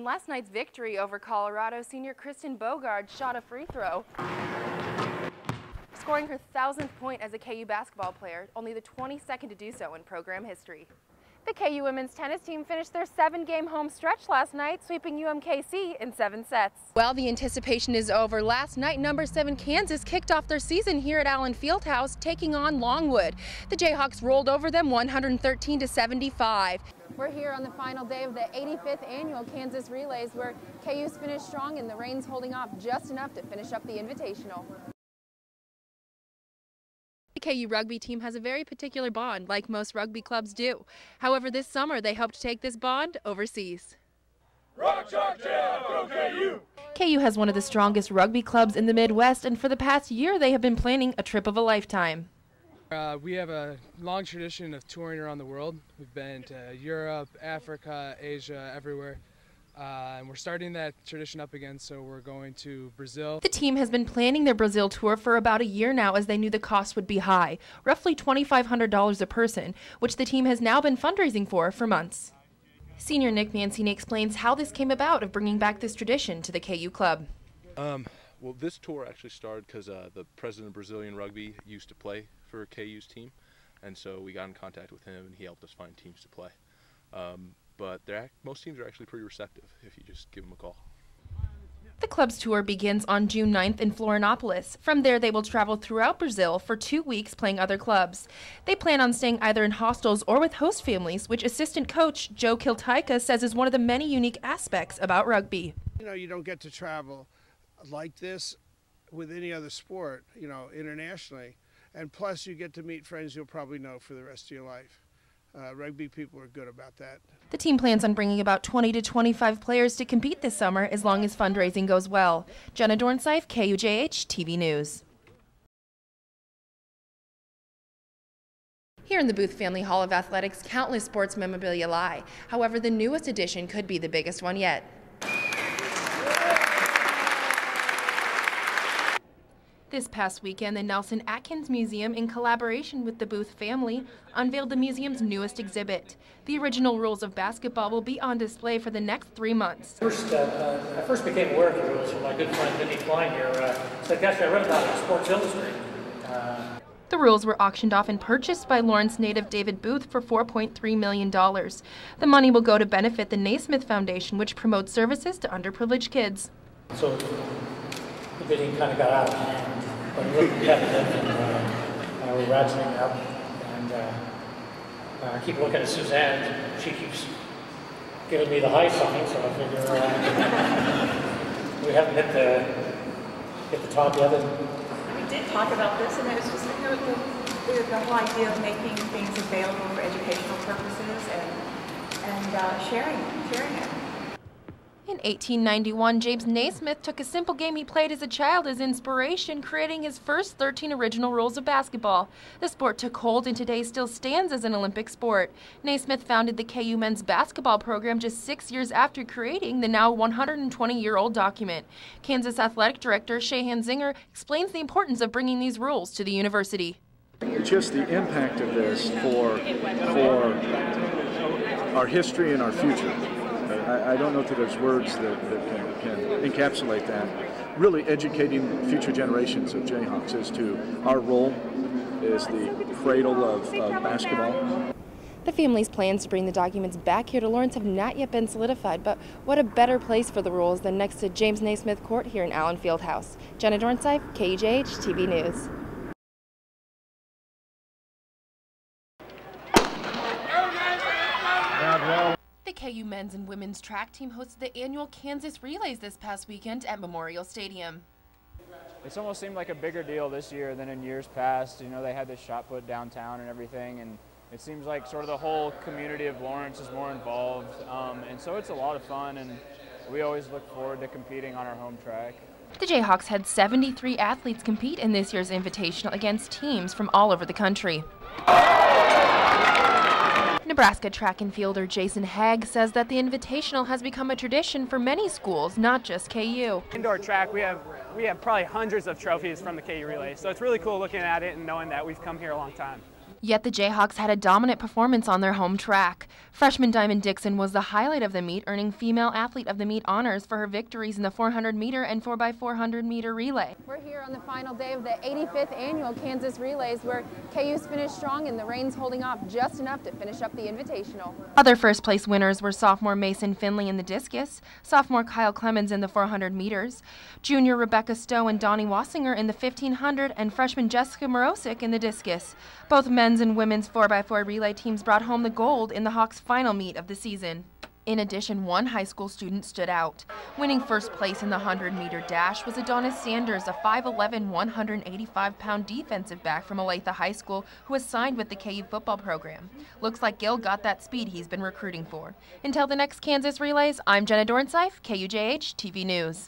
In last night's victory over Colorado, senior Kristen Bogard shot a free throw, scoring her 1,000th point as a KU basketball player, only the 22nd to do so in program history. The KU women's tennis team finished their 7-game home stretch last night, sweeping UMKC in 7 sets. Well, the anticipation is over. Last night, number 7 Kansas kicked off their season here at Allen Fieldhouse, taking on Longwood. The Jayhawks rolled over them 113-75. We're here on the final day of the 85th annual Kansas Relays, where KU's finished strong and the rain's holding off just enough to finish up the Invitational. The KU rugby team has a very particular bond, like most rugby clubs do. However, this summer they hope to take this bond overseas. Rock, chalk, jam, go KU! KU has one of the strongest rugby clubs in the Midwest, and for the past year they have been planning a trip of a lifetime. We have a long tradition of touring around the world. We've been to Europe, Africa, Asia, everywhere. And we're starting that tradition up again, so we're going to Brazil. The team has been planning their Brazil tour for about a year now, as they knew the cost would be high, roughly $2,500 a person, which the team has now been fundraising for months. Senior Nick Mancini explains how this came about of bringing back this tradition to the KU club. Well, this tour actually started because the president of Brazilian rugby used to play for KU's team, and so we got in contact with him and he helped us find teams to play. But most teams are actually pretty receptive if you just give them a call. The club's tour begins on June 9th in Florianopolis. From there, they will travel throughout Brazil for 2 weeks playing other clubs. They plan on staying either in hostels or with host families, which assistant coach Joe Kiltaika says is one of the many unique aspects about rugby. You know, you don't get to travel like this with any other sport, you know, internationally. And plus, you get to meet friends you'll probably know for the rest of your life. Rugby people are good about that. The team plans on bringing about 20 to 25 players to compete this summer as long as fundraising goes well. Jenna Dornseif, KUJH TV News. Here in the Booth Family Hall of Athletics, countless sports memorabilia lie. However, the newest addition could be the biggest one yet. This past weekend, the Nelson Atkins Museum, in collaboration with the Booth family, unveiled the museum's newest exhibit. The original rules of basketball will be on display for the next 3 months. I first became aware of the rules from my good friend Vinny Klein here. So actually I read about it in Sports Illustrated. The rules were auctioned off and purchased by Lawrence native David Booth for $4.3 million. The money will go to benefit the Naismith Foundation, which promotes services to underprivileged kids. So the bidding kind of got out of hand. But we're competitive, and we're ratcheting up, and I keep looking at Suzanne. She keeps giving me the high sign, so I figure we haven't hit the top yet. We did talk about this, and it was just the whole idea of making things available for educational purposes and sharing it. In 1891, James Naismith took a simple game he played as a child as inspiration, creating his first 13 original rules of basketball. The sport took hold and today still stands as an Olympic sport. Naismith founded the KU men's basketball program just 6 years after creating the now 120-year-old document. Kansas athletic director Shahan Zinger explains the importance of bringing these rules to the university. Just the impact of this for our history and our future. I don't know that there's words that can encapsulate that. Really educating future generations of Jayhawks as to our role as the cradle of basketball. The family's plans to bring the documents back here to Lawrence have not yet been solidified, but what a better place for the rules than next to James Naismith Court here in Allen Fieldhouse. Jenna Dornseif, KUJH TV News. The KU men's and women's track team hosted the annual Kansas Relays this past weekend at Memorial Stadium. It's almost seemed like a bigger deal this year than in years past. You know, they had this shot put downtown and everything, and it seems like sort of the whole community of Lawrence is more involved. And so it's a lot of fun, and we always look forward to competing on our home track. The Jayhawks had 73 athletes compete in this year's Invitational against teams from all over the country. Nebraska track and fielder Jason Hagg says that the Invitational has become a tradition for many schools, not just KU. Indoor track, we have probably hundreds of trophies from the KU Relay, so it's really cool looking at it and knowing that we've come here a long time. Yet the Jayhawks had a dominant performance on their home track. Freshman Diamond Dixon was the highlight of the meet, earning Female Athlete of the Meet honors for her victories in the 400-meter and 4x400-meter relay. We're here on the final day of the 85th annual Kansas Relays, where KU's finished strong and the rain's holding off just enough to finish up the Invitational. Other first-place winners were sophomore Mason Finley in the discus, sophomore Kyle Clemens in the 400 meters, junior Rebecca Stowe and Donnie Wassinger in the 1500, and freshman Jessica Morosic in the discus. Both men's and women's 4x4 relay teams brought home the gold in the Hawks' final meet of the season. In addition, one high school student stood out. Winning first place in the 100-meter dash was Adonis Sanders, a 5'11", 185-pound defensive back from Olathe High School who was signed with the KU football program. Looks like Gil got that speed he's been recruiting for. Until the next Kansas Relays, I'm Jenna Dornseif, KUJH TV News.